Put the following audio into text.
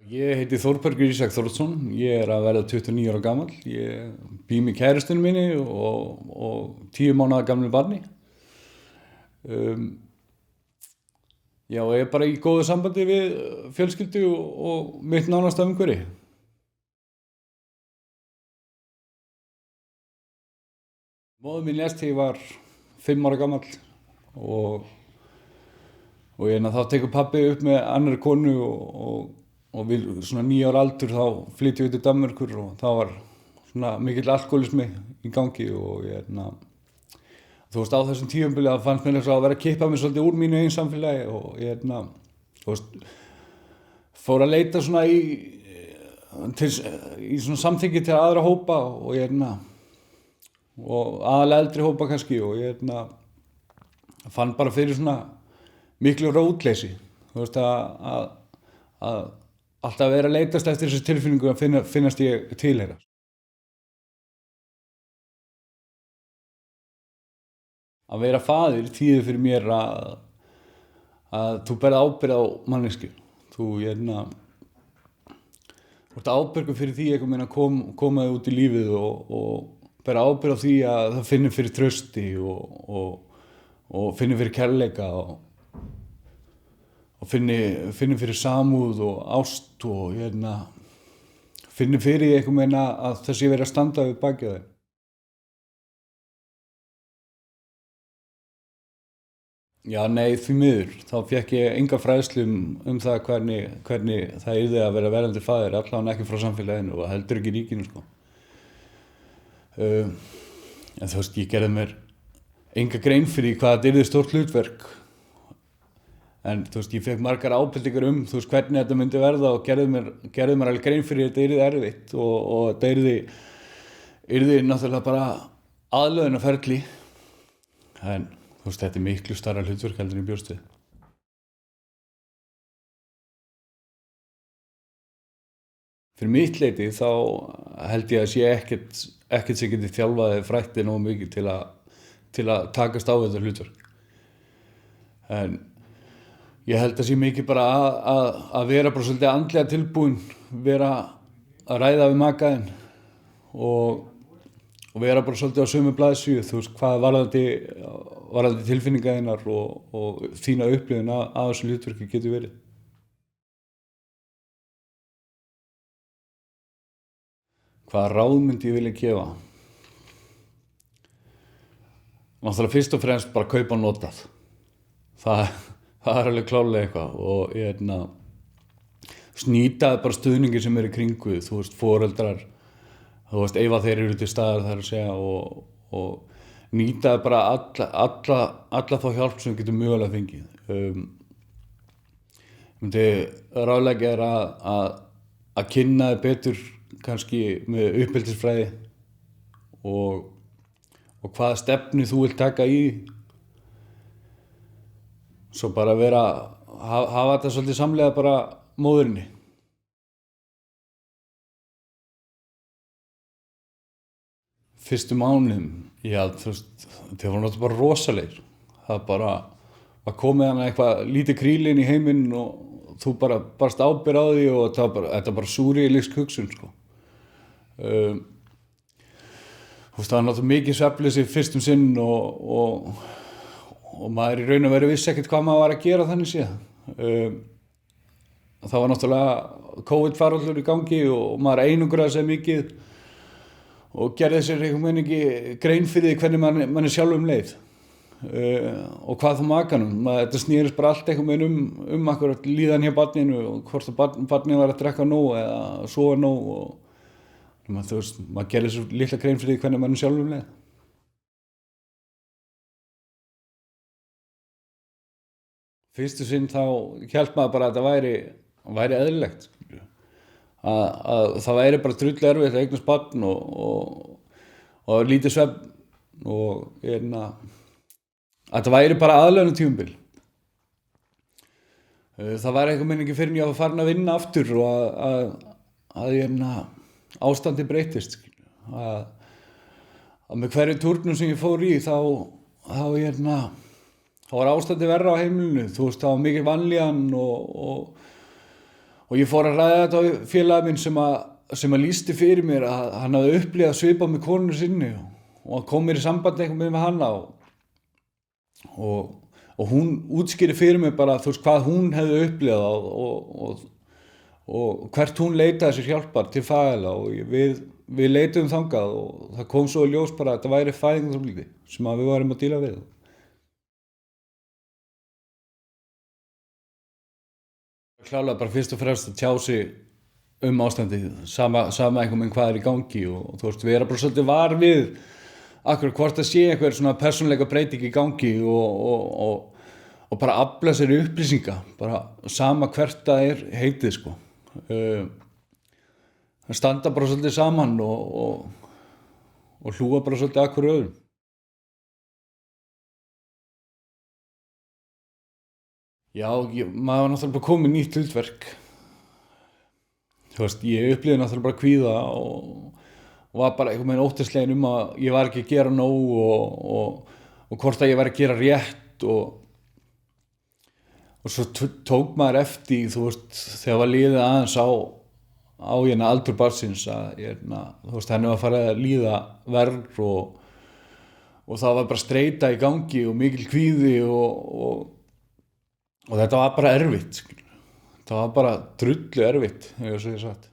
Ég heiti Þórbergur Ísak Þórðsson, ég er að verða 29 ára gamall, ég bý með kærustunni minni og 10 mánaða gamlu barni. Já, ég er bara í góðu sambandi við fjölskyldu og mitt nánasta umhverfi. Móðir mín lést þegar ég var 5 ára gamall og, þá tekur pabbi upp með annarri konu og við svona 9 ára aldur þá flytjum við til Danmerkur og það var svona mikill alkoholismi í gangi og þú veist á þessum tímabili það fannst mér að vera að kippa mig svolítið úr mínu eigin samfélagi og þú veist fór að leita svona í svona samþykki til aðra hópa og aðalega eldri hópa kannski og fann bara fyrir svona miklu rótleysi, þú veist að alltaf vera að leitast eftir þessu tilfinningu að finnast ég tilheyra. Að vera faðir þýðir fyrir mér að þú berð ábyrgð á manneskju. Þú ert ábyrgur fyrir því einhvern veginn að koma þig út í lífið og bera ábyrgð á því að það finnur fyrir trausti og finnur fyrir kærleika og finnur fyrir samúð og ást og finnur fyrir einhvern veginn að það sé verið að standa við bakið á þeim. Já, nei, því miður. Þá fékk ég enga fræðslu um það hvernig það yrði að vera verandi faðir, allavega ekki frá samfélaginu og heldur ekki ríkinu, sko. En þú veist, ég gerði mér enga grein fyrir hvað þetta yrði stórt hlutverk. En þú veist, ég fékk margar ábendingar þú veist, hvernig þetta myndi verða og gerði mér alveg grein fyrir þetta yrði erfitt og þetta yrði náttúrulega bara aðlögunarferli. En þú veist, þetta er miklu stærra hlutverk heldur en ég bjóst við. Fyrir mitt leyti þá held ég að sé ekkert sem geti þjálfaði frætti nógu mikið til að takast á þetta hlutverk. En ég held að sé mikið bara að vera bara svolítið andlega tilbúin, vera að ræða við makaðinn og vera bara svolítið á sömu blaðsíðu, þú veist, hvað varðandi tilfinningar þínar og þína upplifun af þessu hlutverki getur verið. Hvaða ráð myndi ég vilja gefa? Náttúrulega fyrst og fremst bara kaupa notað. Það er alveg klárlega eitthvað og nýtaði bara stuðningi sem í kringu, þú veist, foreldrar, þú veist, ef þeir eru til staðar þar að segja og nýtaði bara alla þá hjálp sem getur mögulega fengið. Myndi ráðleggja þér að kynna þig betur kannski með uppeldisfræði og hvaða stefnu þú vilt taka í. Svo bara hafa þetta svolítið samlega bara móðurinni. Fyrstu mánuðum, já, þú veist, þeir voru náttúrulega bara rosalegir. Það bara var komið hana eitthvað lítið kríli inn í heiminn og þú bara barst ábyrgð á því og þetta bara súrrealísk hugsun, sko. Þú veist, það var náttúrulega mikið svefnleysi fyrst sinn og maður í raun og veru vissi ekkert hvað maður var að gera þannig séð. Það var náttúrulega COVID-faraldur í gangi og maður einangraði sig mikið og gerði sér einhvern veginn ekki grein fyrir því hvernig mann sjálfum leið og hvað þá makanum. Þetta snerist bara allt einhvern veginn akkurat líðan hjá barninu og hvort barnið var að drekka nóg eða sofa nóg og þú veist, maður gerði sér litla grein fyrir því hvernig mann sjálfum leið. Fyrstu sinn þá hélt maður bara að þetta væri eðlilegt. Að það væri bara drullu erfitt að eignast barn og lítið svefn og að það væri bara aðlögunartímabil. Það var einhvern veginn ekki fyrr en ég var farin að vinna aftur og að ástandi breytist. Að með hverju túrnum sem ég fór í þá var ástandi verra á heimilinu. Þú veist, það var mikil vanlíðan og og ég fór að ræða þetta við félaga minn sem að lýsti fyrir mér að hann hafði upplifað svipað með konunni sinni og hann kom mér í samband einhvern veginn með hana og hún útskýrði fyrir mér bara þú veist hvað hún hefði upplifað og hvert hún leitaði sér hjálpar til fagaðila og við leituðum þangað og það kom svo í ljós bara að þetta væri fæðingarþunglyndi sem að við varum að díla við. Klálega bara fyrst og fremst að tjá sig ástandið, sama einhvern veginn hvað í gangi og þú veist, vera bara svolítið var við akkur hvort það sé einhver svona persónuleika breyting í gangi og bara afla sér upplýsinga, bara sama hvert það heitið sko. Standa bara svolítið saman og hlúa bara svolítið að hverju öðrum. Já, maður var náttúrulega bara komið nýtt hlutverk. Þú veist, ég upplifði náttúrulega bara kvíða og var bara einhvern veginn óttaslegin að ég var ekki að gera nóg og hvort að ég var að gera rétt og svo tók maður eftir, þú veist, þegar var liðið aðeins á aldur barnsins að þú veist, henni var að fara að líða verr og það var bara streita í gangi og mikil kvíði og þetta var bara erfitt, það var bara drullu erfitt, hefur ég sagt.